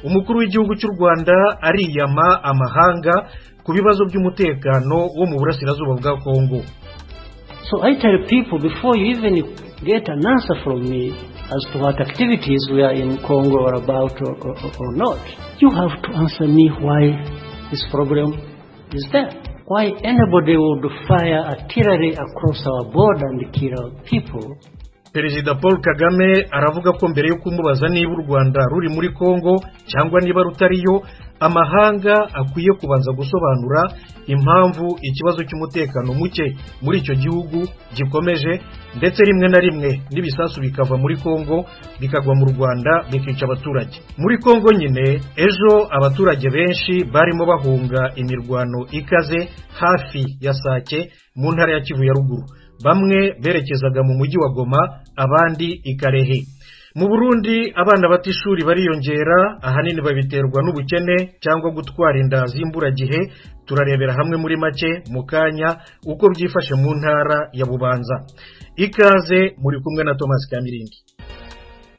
umukuru w'igihugu cy'u Rwanda ariyama amahanga ku bibazo by'umutekano wo mu burasirazuba bwa Kongo. So I tell people before you even get an answer from me as to what activities we are in Congo or about or not, you have to answer me why this problem is there. Why anybody would fire artillery across our border and kill our people. Perezida Paul Kagame aravuga ko mbere yo kumubaza niba u Rwanda ruri muri Kongo cyangwa niba rutariyo, amahanga akwiye kubanza gusobanura impamvu ikibazo cy'umutekano muke muri icyo gihugu gikomeje, ndetse rimwe na rimwe n'ibisasu bikava muri Kongo bikagwa mu Rwanda bikica abaturage. Muri Kongo nyine ejo abaturage benshi barimo bahunga imirwano ikaze hafi ya Sake mu ntara ya Kivu ya ruguru. Bamwe berekezaga mu mujyi wa Goma, abandi ikarehe. Mu Burundi abana batishuri bariyongera, ahanini babiterwa n'ubukene cyangwa gutwara inda z'imburagihe. Turarebera hamwe muri make mu kanya uko byifashe mu ntara ya Bubanza. Ikaze muri kumwe na Thomas Kamiringi.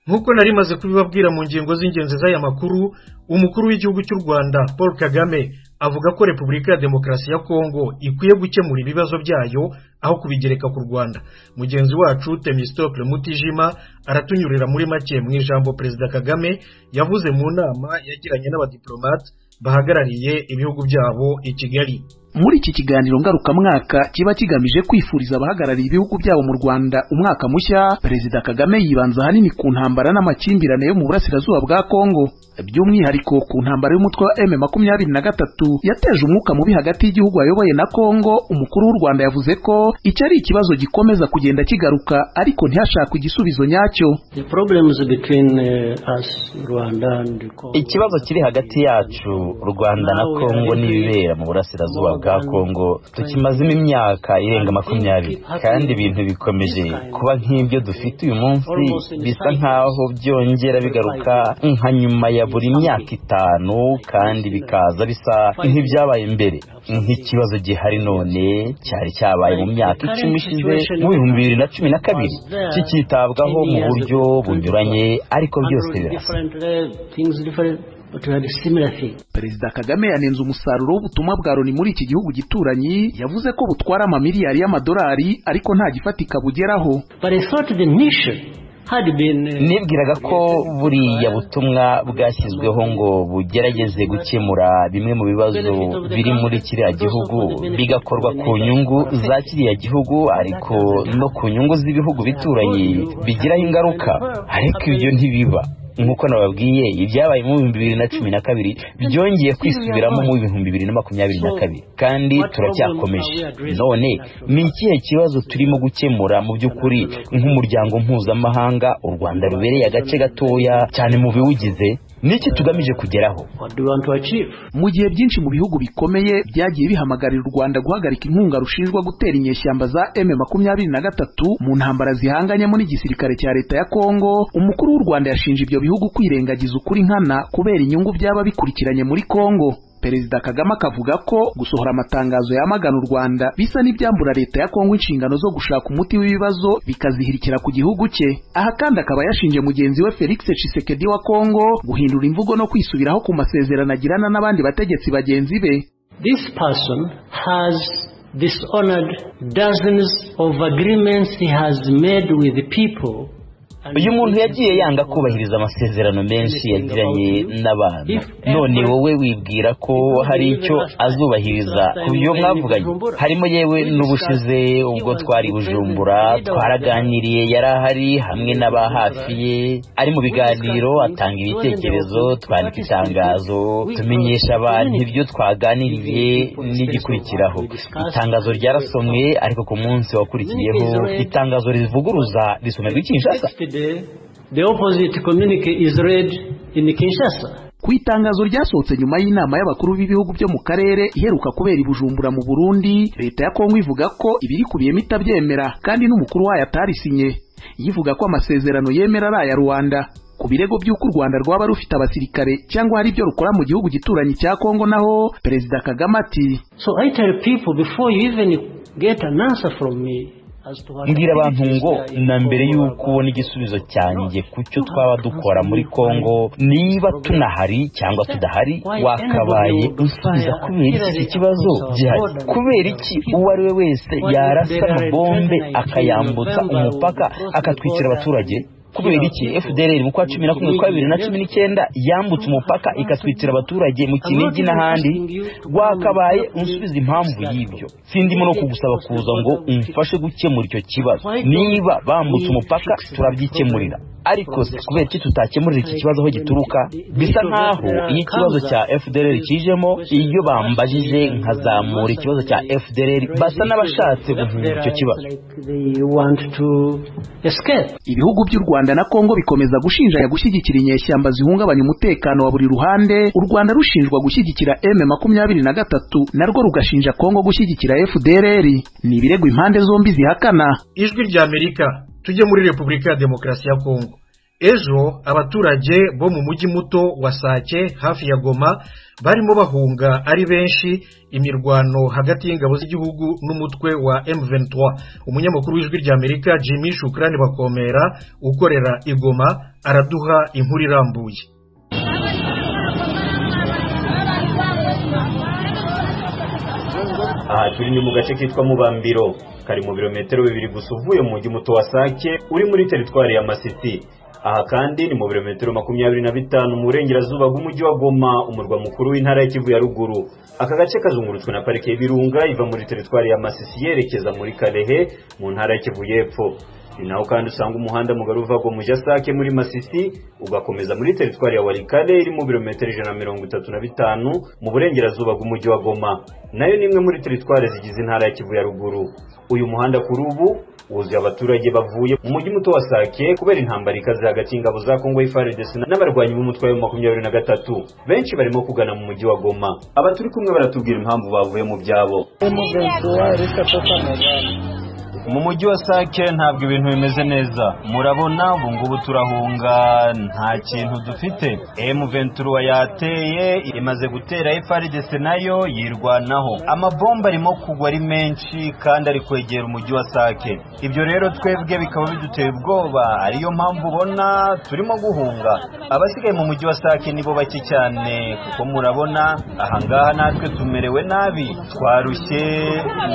Nkuko nari maze kubibabwira mu ngingo z'ingenzi z'aya makuru, umukuru w'igihugu cy'u Rwanda Paul Kagame avuga ko Repubulika ya Demokarasi ya Kongo ikwiye gukemura ibibazo byayo aho kubigereka ku Rwanda. Mugenzi wacu Temistocle Mutijima aratunyurira muri make mu ijambo Perezida Kagame yavuze mu nama yagiranye n'abadiplomate bahagarariye ibihugu byabo i Kigali. Muri iki kiganiro ngarukamwaka kiba kigamije kwifuriza abahagarariye ibihugu byabo mu Rwanda umwaka mushya, Perezida Kagame yibanza hanini ku ntambara n'amakimbirane yo mu burasirazuba bwa Kongo, by'umwihariko ku ntambara y'umutwe wa M23 yateje umwuka mubi hagati y'igihugu ayoboye na Kongo. Umukuru w'u Rwanda yavuze ko icyo ari ikibazo gikomeza kugenda kigaruka ariko ntihashakwe igisubizo nyacyo. Ikibazo kiri hagati yacu Rwanda na Kongo n'ibibera mu burasirazuba bwa Kongo tukimazemo imyaka irenga 20, kandi ibintu bikomeje kuba nk'ibyo dufite uyu munsi, bisa nkaho byongera bigaruka nka nyuma ya buri myaka 5, kandi bikaza bisa nk'ibyabaye mbere. Nk'ikibazo gihari none cyari cyabaye mu myaka 10 ishize mu 2012, kikitabwaho mu buryo bunyuranye ariko byose birasa. Perezida Kagame yanenze umusaruro w'ubutumwa bwa Loni muri iki gihugu gituranyi, yavuze ko butwara amamiliyari y'amadolari ariko nta gifatika bugeraho. Nibwiraga ko buriya butumwa bwashyizweho ngo bugerageze gukemura bimwe mu bibazo biri muri kiriya gihugu, bigakorwa ku nyungu za kiriya gihugu ariko no ku nyungu z'ibihugu bituranye bigiraho ingaruka, ariko ibyo ntibiba. Nkuko nababwiye, ibyabaye mu 2012 byongeye kwisubiramo mu 2022, kandi turacyakomeje. None ni ikihe kibazo turimo gukemura mu by'ukuri nk'umuryango mpuzamahanga u Rwanda rubereye agace gatoya cyane mu biwugize? Niki tugamije kugeraho? Mu gihe byinshi mu bihugu bikomeye byagiye bihamagarira u Rwanda guhagarika inkunga rushinjwa gutera inyeshyamba za M23 mu ntambara zihanganyemo n'igisirikare cya leta ya Kongo, umukuru w'u Rwanda yashinje ibyo bihugu kwirengagiza ukuri nkana kubera inyungu byaba bikurikiranye muri Kongo. Perezida Kagame akavuga ko gusohora amatangazo yamagana u Rwanda bisa n'ibyambura leta ya Kongo inshingano zo gushaka umuti w'ibibazo bikazihirikira ku gihugu cye. Aha kandi akaba yashinje mugenzi we Felix Tshisekedi wa Kongo guhindura imvugo no kwisubiraho ku masezerano agirana n'abandi bategetsi bagenzi be. This person has dishonored dozens of agreements he has made with the people. Uyu muntu yagiye yanga kubahiriza amasezerano menshi yagiranye n'abantu. None wowe wibwira ko hari icyo azubahiriza ku byo mwavuganye? Harimo yewe n'ubushize ubwo twari Bujumbura twaraganiriye, yarahari hamwe n'aba hafi ye, ari mu biganiro atanga ibitekerezo, twandika itangazo tumenyesha abantu ibyo twaganiriye n'igikurikiraho. Itangazo ryarasomwe, ariko ku munsi wakurikiyeho itangazo rivuguruza risomerwa i Kinshasa. The opposite communique is read in Kinshasa. Ku itangazo ryasohotse nyuma y'inama y'abakuru b'ibihugu byo mu karere iheruka kubera i Bujumbura mu Burundi, leta ya Kongo ivuga ko ibiri kubiyemo itabyemera kandi n'umukuru wayo atarisinye, yivuga ko amasezerano yemera ari aya Rwanda. Ku birego by'uko u Rwanda rwaba rufite abasirikare cyangwa hari ibyo rukora mu gihugu gituranyi cya Kongo, naho Perezida Kagame ati, So I tell people before you even get an answer from me mbwira abantu ngo na mbere y'uko ubona igisubizo cyanjye ku cyo twaba dukora muri Kongo, niba tunahari cyangwa tudahari, wakabaye usubiza kubera iki kibazo gihari. Kubera iki uwo ari we wese yarasa bombe akayambutsa umupaka akatwikira abaturage? Kubera iki FDLR mu kwa 11/2019 yambutse umupaka ikatwitira abaturage mu Kinigi n'ahandi? Wakabaye unsubiza impamvu y'ibyo. Sindimo no kugusaba kuza ngo umfashe gukemura icyo kibazo. Niba bambutse umupaka turabyikemurira, ariko se kubera iki tutakemurira iki kibazo aho gituruka? Bisa nkaho iyi kibazo cya FDLR kijemo, iyo bambajije nkazamura ikibazo cya FDLR basa n'abashatse guhindura icyo kibazo. Ibihugu by'u Rwanda na Kongo bikomeza gushinjanya gushyigikira inyeshyamba zihungabanya umutekano wa buri ruhande. U Rwanda rushinjwa gushyigikira M23, narwo rugashinja Kongo gushyigikira FDLR. Ni ibirego impande zombi zihakana. Ijwi rya Amerika, tujye muri Repubulika ya Demokarasi ya Kongo. Ejo abaturage bo mu mujyi muto wa Sake hafi ya Goma barimo bahunga ari benshi imirwano hagati y'ingabo z'igihugu n'umutwe wa M23. Umunyamakuru w'Ijwi rya Amerika Jimmy Shukrani Bakomera ukorera i Goma araduha inkuru irambuye. Aha turi ni mu gace kitwa Mubambiro, kari mu birometero 2 gusa uvuye mu mujyi muto wa Sake uri muri teritwari ya Masisi. Aha kandi ni mu birometero 25 mu burengerazuba bw'umujyi wa Goma, umurwa mukuru w'intara ya Kivu ya ruguru. Aka gace kazungurutswe na parike y'ibirunga iva muri teritwari ya Masisi yerekeza muri Kalehe mu ntara ya Kivu y'Epfo. Ni naho kandi usanga umuhanda mugari uva mu Sake muri Masisi ugakomeza muri teritwari ya Walikale iri mu birometero 135 mu burengerazuba bw'umujyi wa Goma, nayo nimwe muri teritwari zigize intara ya Kivu ya ruguru. Uyu muhanda kuri ubu wuzuye abaturage bavuye mu mujyi muto wa Sake kubera intambara ikaze hagati y'ingabo za Kongo FARDC n'abarwanyi b'umutwe wa 23. Benshi barimo kugana mu mujyi wa Goma. Abaturi kumwe baratubwira impamvu bavuye mu byabo. Mu mujyi wa Sake ntabwo ibintu bimeze neza, murabona ubu ngubu turahunga, nta kintu dufite. M23 yateye imaze gutera FARDC nayo yirwanaho, amabomba arimo kugwa ari menshi kandi ari kwegera umujyi wa Sake. Ibyo rero twebwe bikaba biduteye ubwoba, ariyo mpamvu ubona turimo guhunga. Abasigaye mu mujyi wa Sake nibo bake cyane, kuko murabona ahangaha natwe tumerewe nabi, twarushye,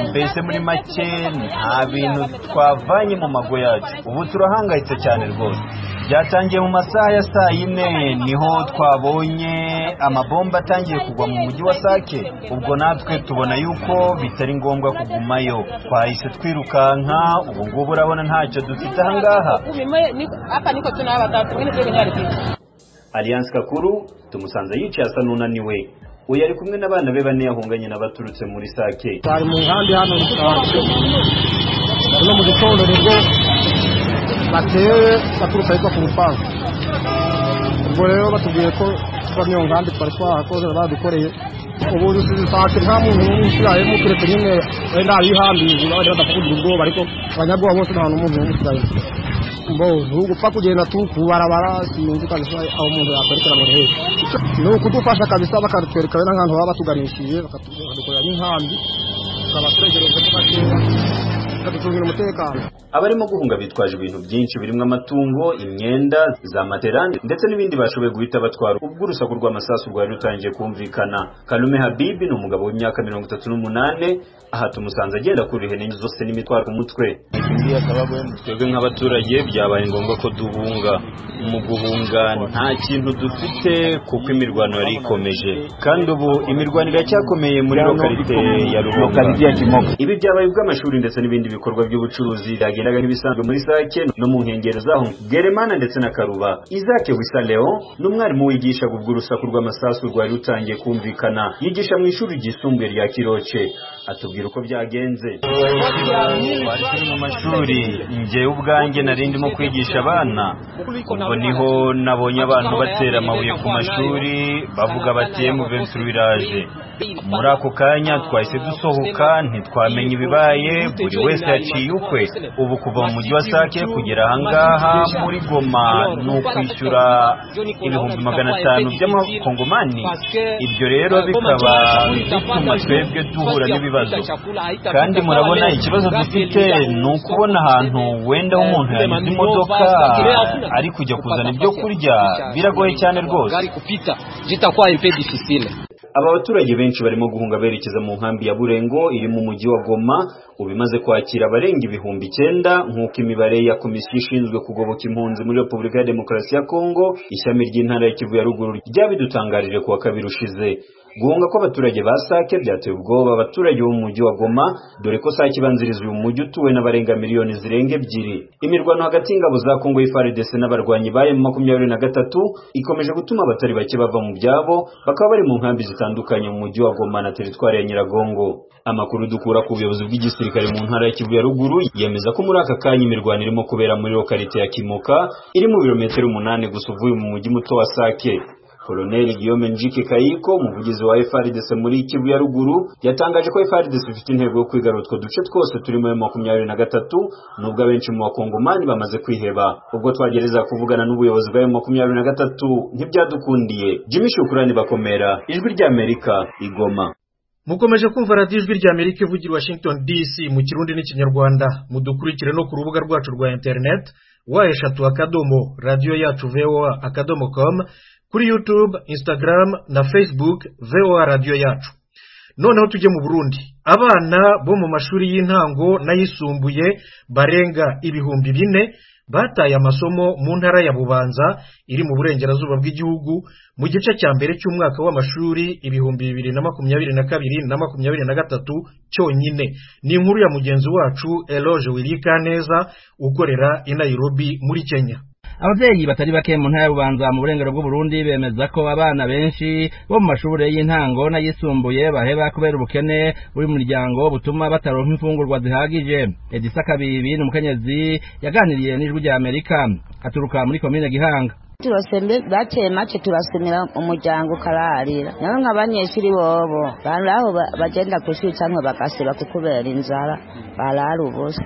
mbese muri make nta bintu twavanye mu mago yacu. Ubu turahangayitse cyane rwose. Byatangiye mu masaha ya saa 4 niho twabonye amabomba atangiye kugwa mu mujyi wa Sake. Ubwo natwe tubona yuko bitari ngombwa kugumayo, twahise twirukanka. Ubu ngubu urabona ntacyo dufite ahangaha. Alliance Kakuru tumusanze yicaye asa n'unaniwe. Uyu ari kumwe n'abana be 4 yahunganye n'abaturutse muri Sake. Bari mu nkambi hano no mu gitondo rero bateye baturutse ariko ku rupangu. Ubwo rero batubwiye ko twamye mu nkambi twari twakoze badukoreye. Ubu dusize Sake nta muntu n'umusiraye mu kureka nyine wenda yihambiye n'abandi badakugira ubwoba, ariko abanyabwoba bose nta n'umuntu n'umusiraye. Mbo gupfa kugenda tukubarabara sinzi kabisa aho umuntu yakwerekera mu hehe. No kudufasha kabisa bakatwereka n'ahantu baba batuganishije bakadukorera n'inkambi abaturage bakadutungira umutekano. Abarimo guhunga bitwaje ibintu byinshi birimo amatungo, imyenda, za matera ndetse n'ibindi bashoboye guhita batwara. Ubwo urusaku rw'amasasu rwari rutangiye kumvikana. Kalume Habibi ni umugabo w'imyaka 38, aha tumusanze agenda kuri ihene zose n'imitwaro ku mutwe. Twebwe nk'abaturage byabaye ngombwa ko duhunga. Mu guhunga nta kintu dufite kuko imirwano yari ikomeje, kandi ubu imirwano iracyakomeye muri lokalite ya Rumonga. Ibi byabaye ubw'amashuri ndetse n'ibindi bikorwa by'ubucuruzi byagendaga nk'ibisanzwe muri Sake no mu nkengero zaho. Geremana ndetse na Karuba. Isaac Wisa Leon n'umwarimu wigisha ubw'urusaku rw'amasasu rwari rutangiye kumvikana, yigisha mu ishuri ryisumbuye rya Kiroce. Atubwira uko byagenze. Bari mu mashuri, njye ubwanjye nari ndimo kwigisha abana. Ubwo niho nabonye abantu batera amabuye ku mashuri bavuga bati M23 iraje. muri ako kanya twahise dusohoka ntitwamenye ibibaye buri wese yaciye ukwe. Ubu kuva mu mujyi wa Sake kugera ahangaha muri Goma ni ukwishyura 500 by'amakongomani. Ibyo rero bikaba bituma twebwe duhura n'ibibazo, kandi murabona ikibazo dufite ni ukubona ahantu wenda umuntu yanyuze imodoka ari kujya kuzana ibyo kurya biragoye cyane rwose. Aba baturage benshi barimo guhunga berekeza mu nkambi ya Burengo iri mu mujyi wa Goma, ubimaze kwakira abarenga 9,000 nk'uko imibare ya komisiyo ishinzwe kugoboka impunzi muri Repubulika ya Demokarasi ya Kongo ishami ry'intara ya Kivu ya ruguru ryabidutangarije kuwa kabiri ushize. Guhunga kw'abaturage ba Sake byateye ubwoba abaturage bo mu mujyi wa Goma, dore ko Sake ibanzirizwa uyu mujyi utuwe n'abarenga miliyoni zirenga 2. Imirwano hagati y'ingabo za Kongo FARDC n'abarwanyi ba M23 ikomeje gutuma abatari bake bava mu byabo, bakaba bari mu nkambi zitandukanye mu mujyi wa Goma na teritwari ya Nyiragongo. Amakuru dukura ku buyobozi bw'igisirikare mu ntara ya Kivu ya ruguru yemeza ko muri aka kanya imirwano irimo kubera muri lokalite ya Kimoka iri mu birometero 8 gusa uvuye mu mujyi muto wa Sake. Colonel Guillaume Njike Kayiko, umuvugizi wa FARDC muri Kivu ya ruguru, yatangaje ko FARDC ifite intego yo kwigarura utwo duce twose turimo M23 nubwo abenshi mu bakongomani bamaze kwiheba. Ubwo twagereza kuvugana n'ubuyobozi bwa M23 ntibyadukundiye. Jimmy Shukrani Bakomera, Ijwi rya Amerika, Igoma. Mukomeje kumva radio Ijwi rya Amerika ivugira Washington DC mu Kirundi n'Ikinyarwanda. Mudukurikire no ku rubuga rwacu rwa internet wa@radioyacu.voa.com, kuri YouTube, Instagram na Facebook VOA Radio Yacu. Noneho tujye mu Burundi. Abana bo mu mashuri y'intango n'ayisumbuye barenga 4,000 bataye amasomo mu ntara ya Bubanza iri mu burengerazuba bw'igihugu mu gice cya mbere cy'umwaka w'amashuri 2022-2023 cyonyine. Ni inkuru ya mugenzi wacu Eloge Wilikaneza ukorera i Nairobi muri Kenya. Abavyeyi batari bake mu ntara y'Ububanza mu burengero bw'u Burundi bemeza ko abana benshi bo mu mashuri y'intango n'ayisumbuye baheba kubera ubukene buri mu miryango butuma bataronka imfungurwa zihagije. Edisa Kabibi ni umukenyezi yaganiriye n'Ijwi rya Amerika, aturuka muri komine Gihanga. Tubasembe bateye make tubasomera umuryango kararira nawe nk'abanyeshuri bobo baraho bagenda kwishuri cyangwa bagasiba kukubera inzara barara ubusa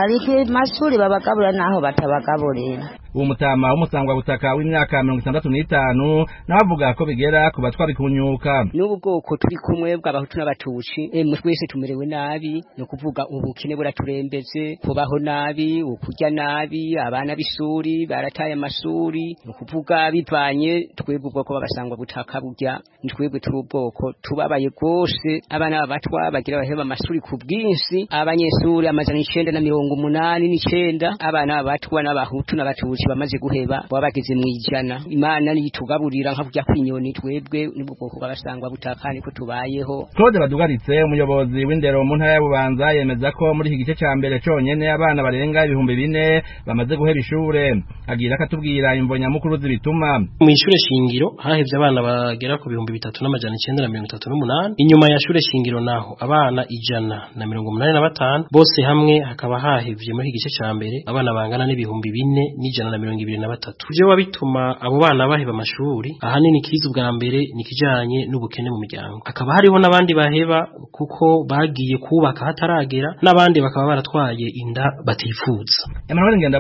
ariko mashuri babagabura naho batabagaburira. Uwo mutama w'umusangwa butaka w'imyaka 65 navuga ko bigera ku batwa bikunyuka. N'ubu bwoko turi kumwe bw'abahutu n'abatuci twese tumerewe nabi, no kuvuga ubukene buraturembeze, kubaho nabi, ukurya nabi, abana b'isuri barataye amashuri, no kuvuga bivanye twebwe ubwoko babasangwa butaka burya twebwe turi ubwoko tubabaye gose. Abana b'abatwa bagira baheba amashuri ku bwinshi, abanyeshuri 989, abana b'abatwa n'abahutu n'abatuci bamaze guheba babageze mu ijana. Imana niyitugaburira nka kujya kwinyoni twebwe nibwo bwoko babasangwa butaka niko tubayeho. Claude Badugaritse umuyobozi w'indero mu ntara y'Ububanza yemeza ko muri iki gice cya mbere cyonyene abana barenga 4,000 bamaze guheba ishure. Agira akatubwira imvo nyamukuru zibituma. Mu ishure shingiro hahevye abana bagera ku 3,938, inyuma ya shure shingiro naho abana 185, bose hamwe hakaba hahevye muri iki gice cya mbere abana bangana n'4,123. Ivyo wabituma abo bana baheba amashuri ahanini kiza ubwa mbere nikijanye n'ubukene mu miryango. Akaba hariho nabandi baheba kuko bagiye kubaka hataragera, nabandi bakaba baratwaye inda batifuza. Emmanuel Ngenda